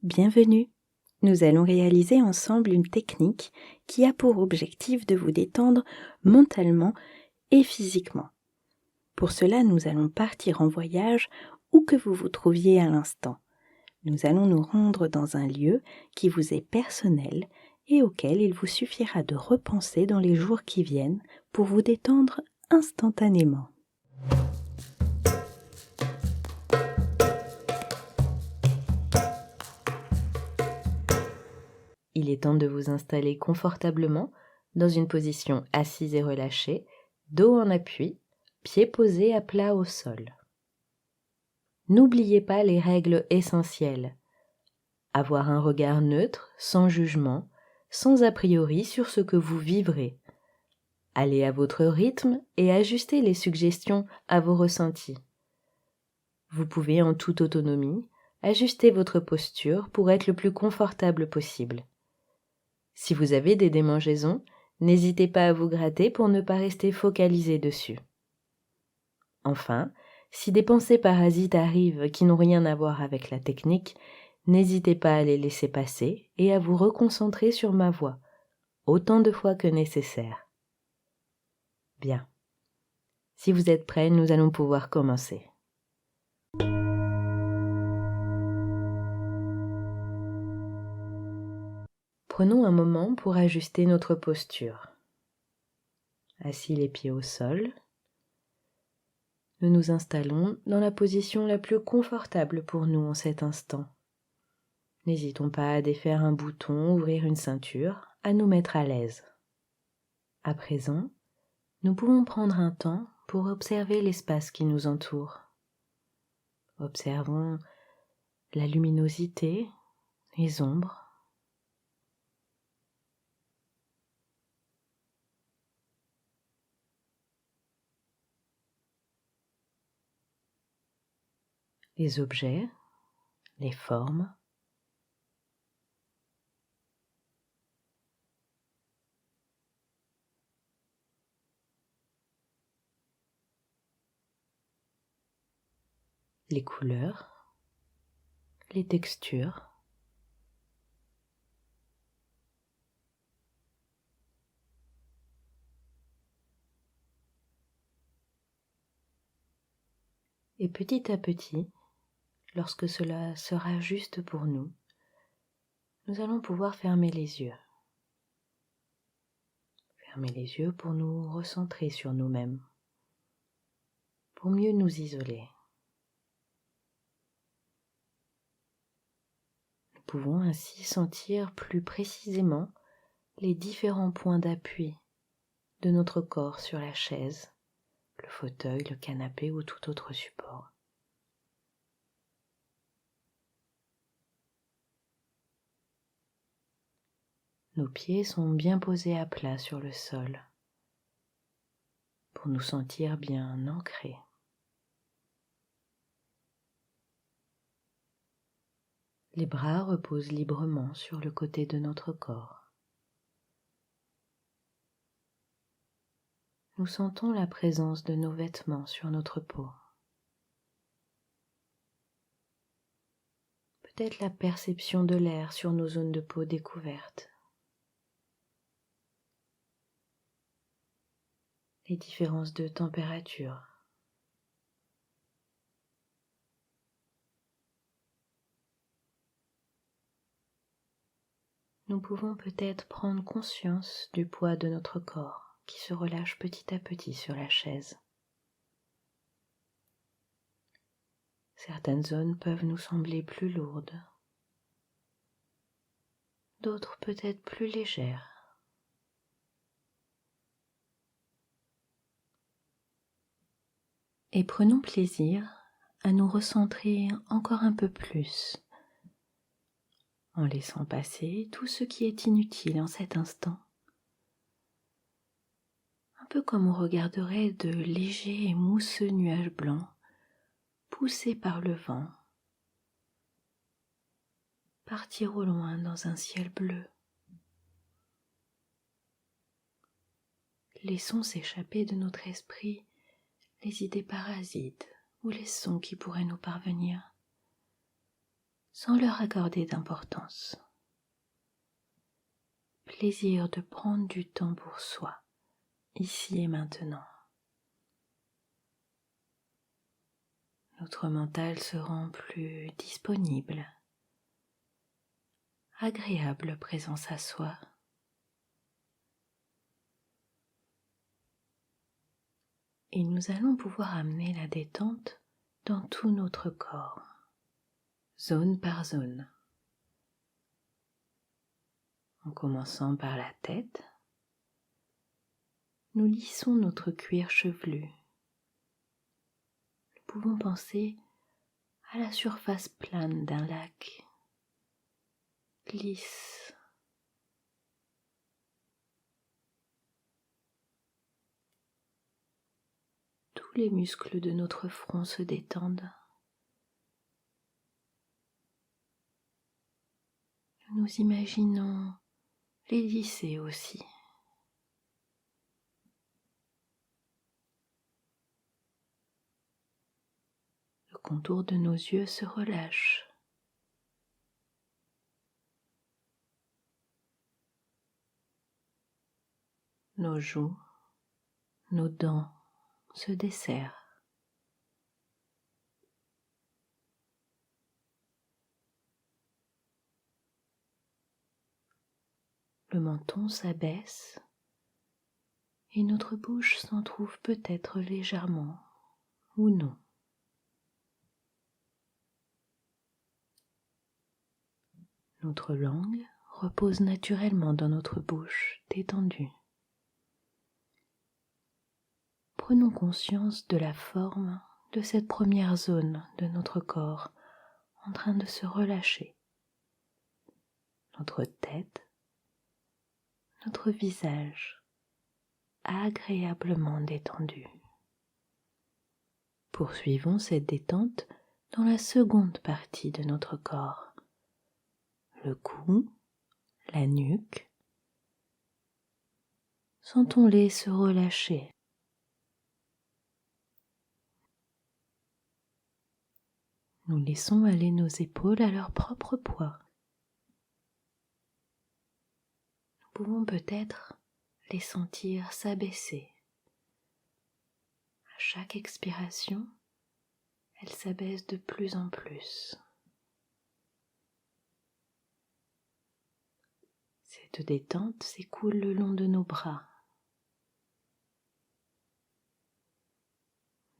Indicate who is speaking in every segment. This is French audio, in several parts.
Speaker 1: Bienvenue. Nous allons réaliser ensemble une technique qui a pour objectif de vous détendre mentalement et physiquement. Pour cela, nous allons partir en voyage où que vous vous trouviez à l'instant. Nous allons nous rendre dans un lieu qui vous est personnel et auquel il vous suffira de repenser dans les jours qui viennent pour vous détendre instantanément. Il est temps de vous installer confortablement dans une position assise et relâchée, dos en appui, pieds posés à plat au sol. N'oubliez pas les règles essentielles. Avoir un regard neutre, sans jugement, sans a priori sur ce que vous vivrez. Allez à votre rythme et ajustez les suggestions à vos ressentis. Vous pouvez en toute autonomie ajuster votre posture pour être le plus confortable possible. Si vous avez des démangeaisons, n'hésitez pas à vous gratter pour ne pas rester focalisé dessus. Enfin, si des pensées parasites arrivent qui n'ont rien à voir avec la technique, n'hésitez pas à les laisser passer et à vous reconcentrer sur ma voix, autant de fois que nécessaire. Bien. Si vous êtes prêts, nous allons pouvoir commencer. Prenons un moment pour ajuster notre posture. Assis les pieds au sol, nous nous installons dans la position la plus confortable pour nous en cet instant. N'hésitons pas à défaire un bouton, ouvrir une ceinture, à nous mettre à l'aise. À présent, nous pouvons prendre un temps pour observer l'espace qui nous entoure. Observons la luminosité, les ombres. Les objets, les formes. Les couleurs, les textures. Et petit à petit, lorsque cela sera juste pour nous, nous allons pouvoir fermer les yeux. Fermer les yeux pour nous recentrer sur nous-mêmes, pour mieux nous isoler. Nous pouvons ainsi sentir plus précisément les différents points d'appui de notre corps sur la chaise, le fauteuil, le canapé ou tout autre support. Nos pieds sont bien posés à plat sur le sol pour nous sentir bien ancrés. Les bras reposent librement sur le côté de notre corps. Nous sentons la présence de nos vêtements sur notre peau. Peut-être la perception de l'air sur nos zones de peau découvertes. Les différences de température. Nous pouvons peut-être prendre conscience du poids de notre corps qui se relâche petit à petit sur la chaise. Certaines zones peuvent nous sembler plus lourdes, d'autres peut-être plus légères. Et prenons plaisir à nous recentrer encore un peu plus, en laissant passer tout ce qui est inutile en cet instant. Un peu comme on regarderait de légers et mousseux nuages blancs poussés par le vent, partir au loin dans un ciel bleu. Laissons s'échapper de notre esprit les idées parasites ou les sons qui pourraient nous parvenir, sans leur accorder d'importance. Plaisir de prendre du temps pour soi, ici et maintenant. Notre mental se rend plus disponible, agréable présence à soi. Et nous allons pouvoir amener la détente dans tout notre corps, zone par zone. En commençant par la tête, nous lissons notre cuir chevelu. Nous pouvons penser à la surface plane d'un lac, lisse. Tous les muscles de notre front se détendent. Nous nous imaginons les lisser aussi. Le contour de nos yeux se relâche. Nos joues, nos dents se desserrent. Le menton s'abaisse et notre bouche s'entr'ouvre peut-être légèrement ou non. Notre langue repose naturellement dans notre bouche détendue. Prenons conscience de la forme de cette première zone de notre corps en train de se relâcher. Notre tête, notre visage agréablement détendu. Poursuivons cette détente dans la seconde partie de notre corps. Le cou, la nuque. Sentons-les se relâcher. Nous laissons aller nos épaules à leur propre poids. Nous pouvons peut-être les sentir s'abaisser. À chaque expiration, elles s'abaissent de plus en plus. Cette détente s'écoule le long de nos bras,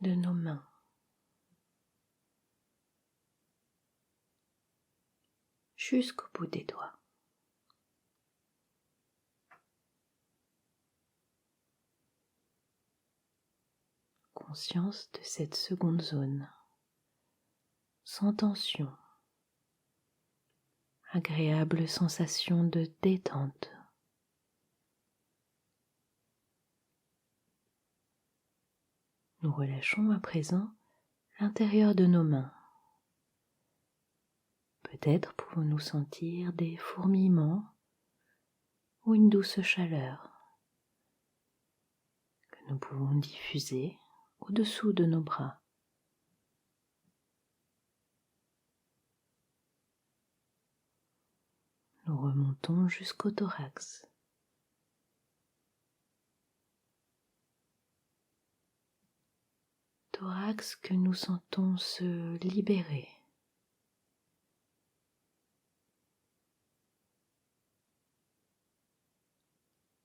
Speaker 1: de nos mains. Jusqu'au bout des doigts. Conscience de cette seconde zone, sans tension, agréable sensation de détente. Nous relâchons à présent l'intérieur de nos mains. Peut-être pouvons-nous sentir des fourmillements ou une douce chaleur que nous pouvons diffuser au-dessous de nos bras. Nous remontons jusqu'au thorax. Thorax que nous sentons se libérer.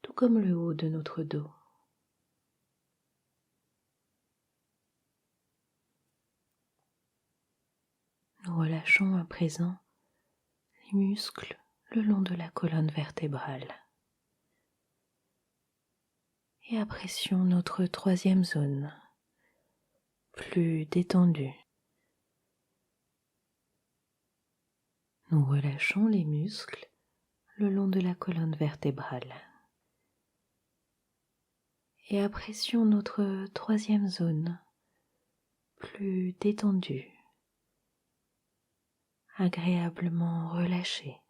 Speaker 1: Tout comme le haut de notre dos. Nous relâchons à présent les muscles le long de la colonne vertébrale et apprécions notre troisième zone, plus détendue. Nous relâchons les muscles le long de la colonne vertébrale et apprécions notre troisième zone, plus détendue, agréablement relâchée.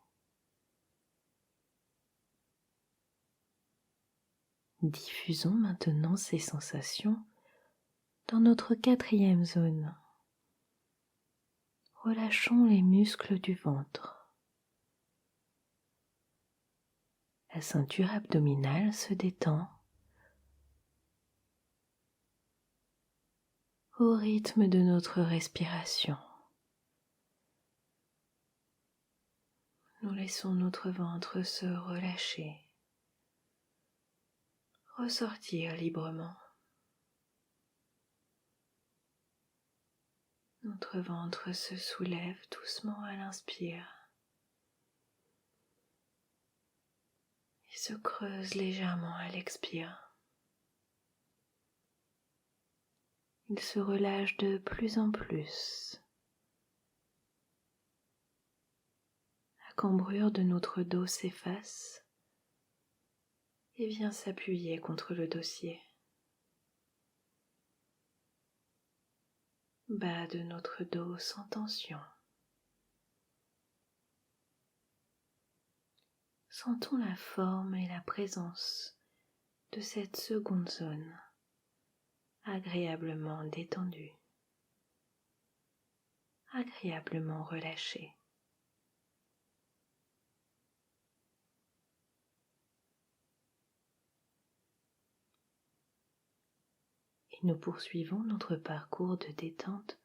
Speaker 1: Diffusons maintenant ces sensations dans notre quatrième zone. relâchons les muscles du ventre. La ceinture abdominale se détend au rythme de notre respiration. Nous laissons notre ventre se relâcher, ressortir librement. Notre ventre se soulève doucement à l'inspire et se creuse légèrement à l'expire. Il se relâche de plus en plus. La cambrure de notre dos s'efface et vient s'appuyer contre le dossier. Bas de notre dos sans tension. Sentons la forme et la présence de cette seconde zone, agréablement détendue, agréablement relâchée. Et nous poursuivons notre parcours de détente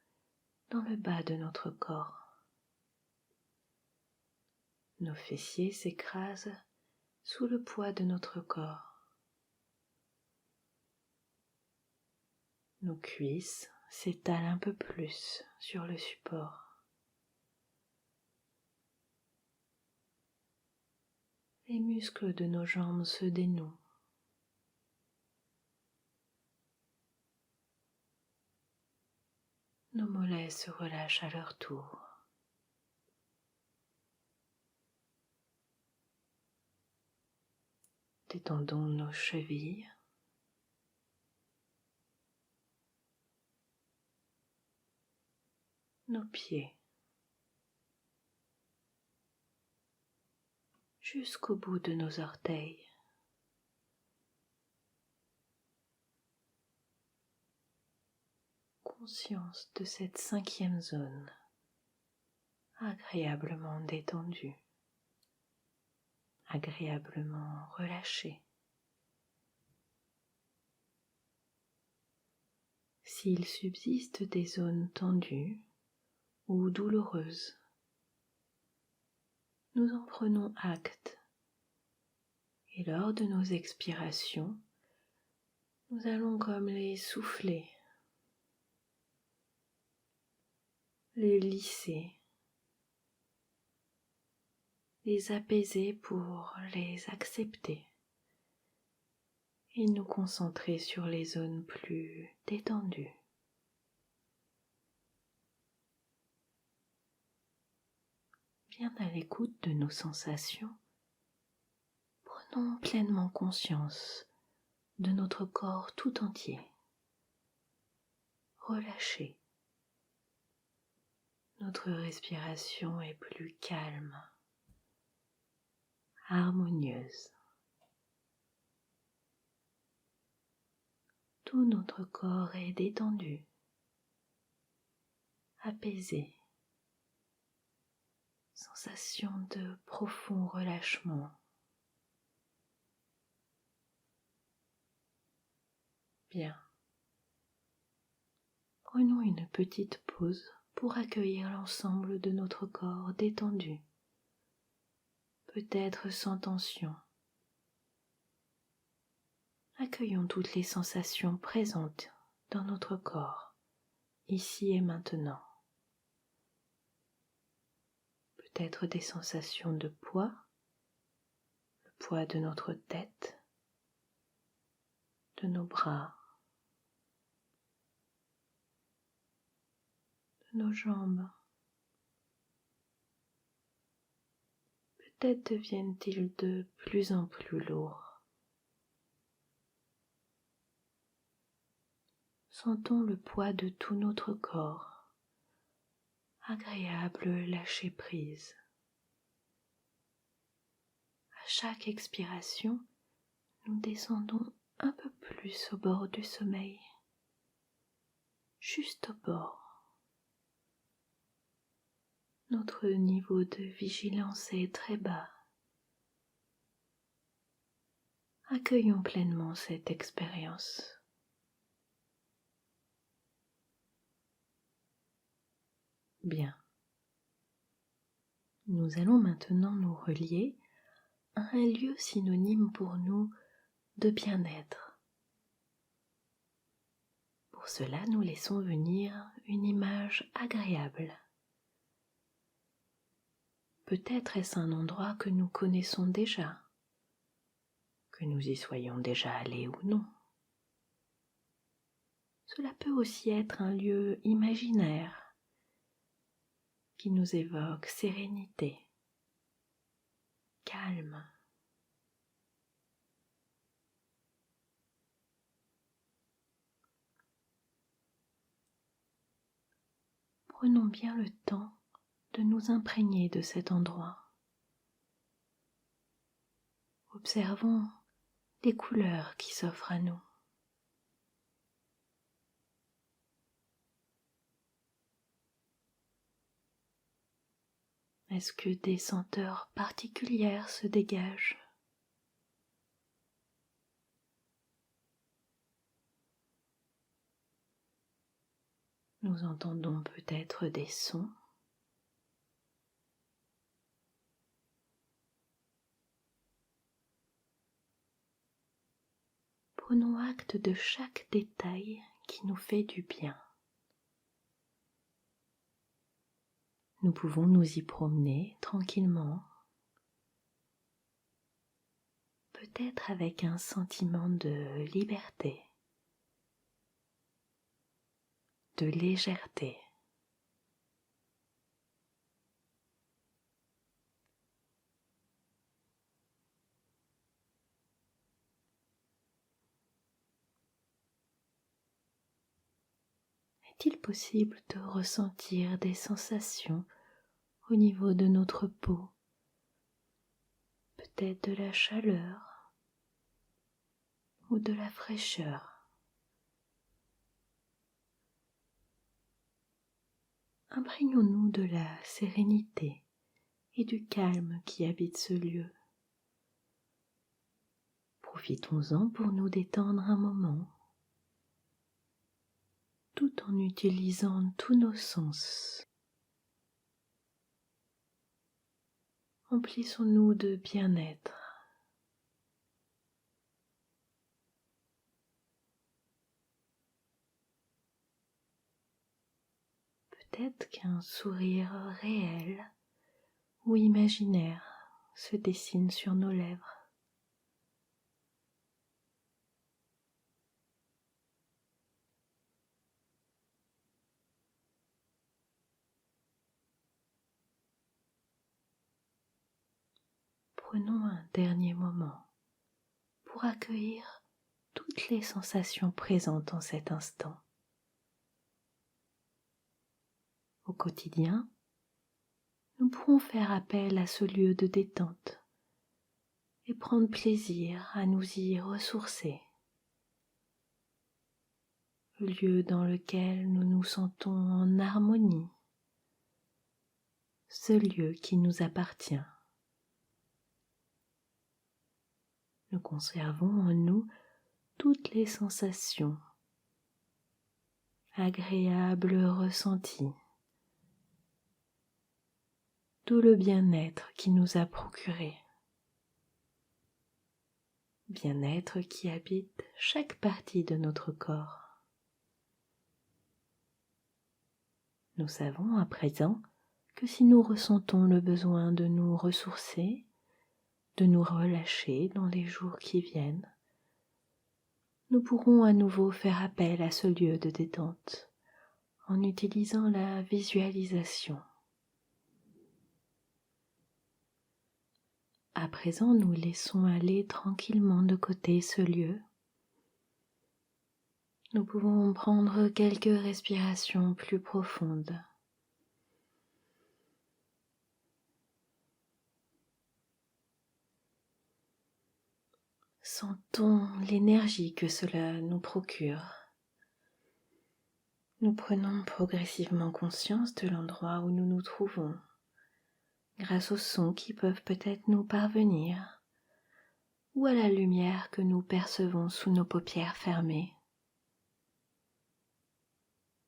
Speaker 1: dans le bas de notre corps. Nos fessiers s'écrasent sous le poids de notre corps. Nos cuisses s'étalent un peu plus sur le support. Les muscles de nos jambes se dénouent. Nos mollets se relâchent à leur tour. Détendons nos chevilles. Nos pieds. Jusqu'au bout de nos orteils. Conscience de cette cinquième zone, agréablement détendue, agréablement relâchée. S'il subsiste des zones tendues ou douloureuses, nous en prenons acte et lors de nos expirations, nous allons comme les souffler, les lisser, les apaiser pour les accepter et nous concentrer sur les zones plus détendues. Bien à l'écoute de nos sensations, prenons pleinement conscience de notre corps tout entier, relâché. Notre respiration est plus calme, harmonieuse. Tout notre corps est détendu, apaisé. Sensation de profond relâchement. Bien. Prenons une petite pause pour accueillir l'ensemble de notre corps détendu, peut-être sans tension. Accueillons toutes les sensations présentes dans notre corps, ici et maintenant. Peut-être des sensations de poids, le poids de notre tête, de nos bras, de nos jambes. Peut-être deviennent-ils de plus en plus lourds. Sentons le poids de tout notre corps, agréable lâcher prise. À chaque expiration, nous descendons un peu plus au bord du sommeil, juste au bord. Notre niveau de vigilance est très bas. Accueillons pleinement cette expérience. Bien. Nous allons maintenant nous relier à un lieu synonyme pour nous de bien-être. Pour cela, nous laissons venir une image agréable. Peut-être est-ce un endroit que nous connaissons déjà, que nous y soyons déjà allés ou non. Cela peut aussi être un lieu imaginaire qui nous évoque sérénité, calme. Prenons bien le temps de nous imprégner de cet endroit. Observons les couleurs qui s'offrent à nous. Est-ce que des senteurs particulières se dégagent? Nous entendons peut-être des sons. Prenons acte de chaque détail qui nous fait du bien. Nous pouvons nous y promener tranquillement, peut-être avec un sentiment de liberté, de légèreté. Est-il possible de ressentir des sensations au niveau de notre peau? Peut-être de la chaleur ou de la fraîcheur. Imprégnons-nous de la sérénité et du calme qui habite ce lieu. Profitons-en pour nous détendre un moment, tout en utilisant tous nos sens. Remplissons-nous de bien-être. Peut-être qu'un sourire réel ou imaginaire se dessine sur nos lèvres. Prenons un dernier moment pour accueillir toutes les sensations présentes en cet instant. Au quotidien, nous pourrons faire appel à ce lieu de détente et prendre plaisir à nous y ressourcer. Le lieu dans lequel nous nous sentons en harmonie, ce lieu qui nous appartient. Nous conservons en nous toutes les sensations agréables ressenties, tout le bien-être qui nous a procuré, bien-être qui habite chaque partie de notre corps. Nous savons à présent que si nous ressentons le besoin de nous ressourcer, de nous relâcher dans les jours qui viennent, nous pourrons à nouveau faire appel à ce lieu de détente en utilisant la visualisation. À présent, nous laissons aller tranquillement de côté ce lieu. Nous pouvons prendre quelques respirations plus profondes. Sentons l'énergie que cela nous procure. Nous prenons progressivement conscience de l'endroit où nous nous trouvons, grâce aux sons qui peuvent peut-être nous parvenir ou à la lumière que nous percevons sous nos paupières fermées.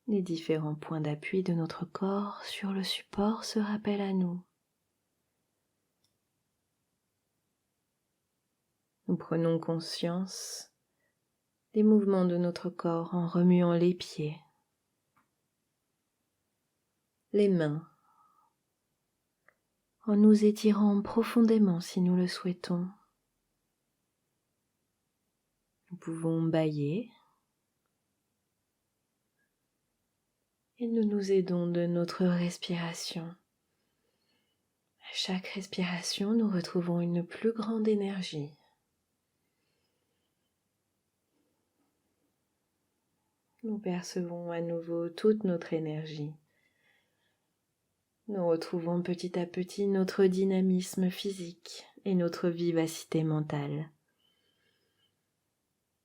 Speaker 1: Les différents points d'appui de notre corps sur le support se rappellent à nous. Nous prenons conscience des mouvements de notre corps en remuant les pieds, les mains, en nous étirant profondément si nous le souhaitons. Nous pouvons bâiller et nous nous aidons de notre respiration. À chaque respiration, nous retrouvons une plus grande énergie. Nous percevons à nouveau toute notre énergie. Nous retrouvons petit à petit notre dynamisme physique et notre vivacité mentale.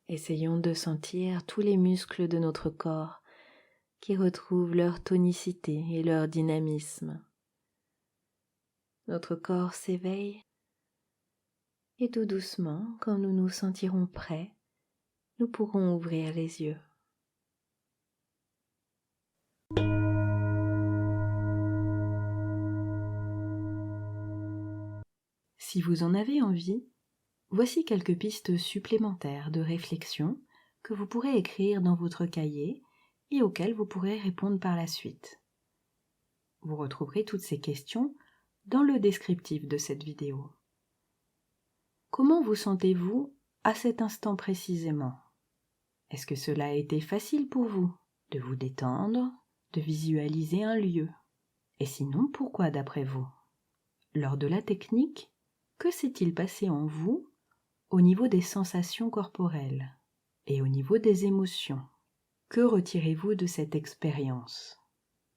Speaker 1: Essayons de sentir tous les muscles de notre corps qui retrouvent leur tonicité et leur dynamisme. Notre corps s'éveille et tout doucement, quand nous nous sentirons prêts, nous pourrons ouvrir les yeux. Si vous en avez envie, voici quelques pistes supplémentaires de réflexion que vous pourrez écrire dans votre cahier et auxquelles vous pourrez répondre par la suite. Vous retrouverez toutes ces questions dans le descriptif de cette vidéo. Comment vous sentez-vous à cet instant précisément? Est-ce que cela a été facile pour vous de vous détendre, de visualiser un lieu? Et sinon, pourquoi d'après vous? Lors de la technique, que s'est-il passé en vous au niveau des sensations corporelles et au niveau des émotions? Que retirez-vous de cette expérience?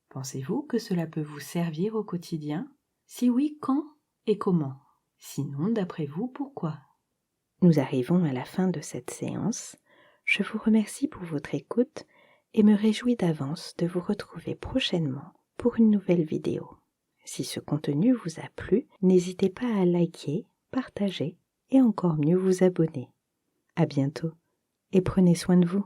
Speaker 1: Pensez-vous que cela peut vous servir au quotidien? Si oui, quand et comment? Sinon, d'après vous, pourquoi? Nous arrivons à la fin de cette séance. Je vous remercie pour votre écoute et me réjouis d'avance de vous retrouver prochainement pour une nouvelle vidéo. Si ce contenu vous a plu, n'hésitez pas à liker, partager et encore mieux vous abonner. À bientôt et prenez soin de vous.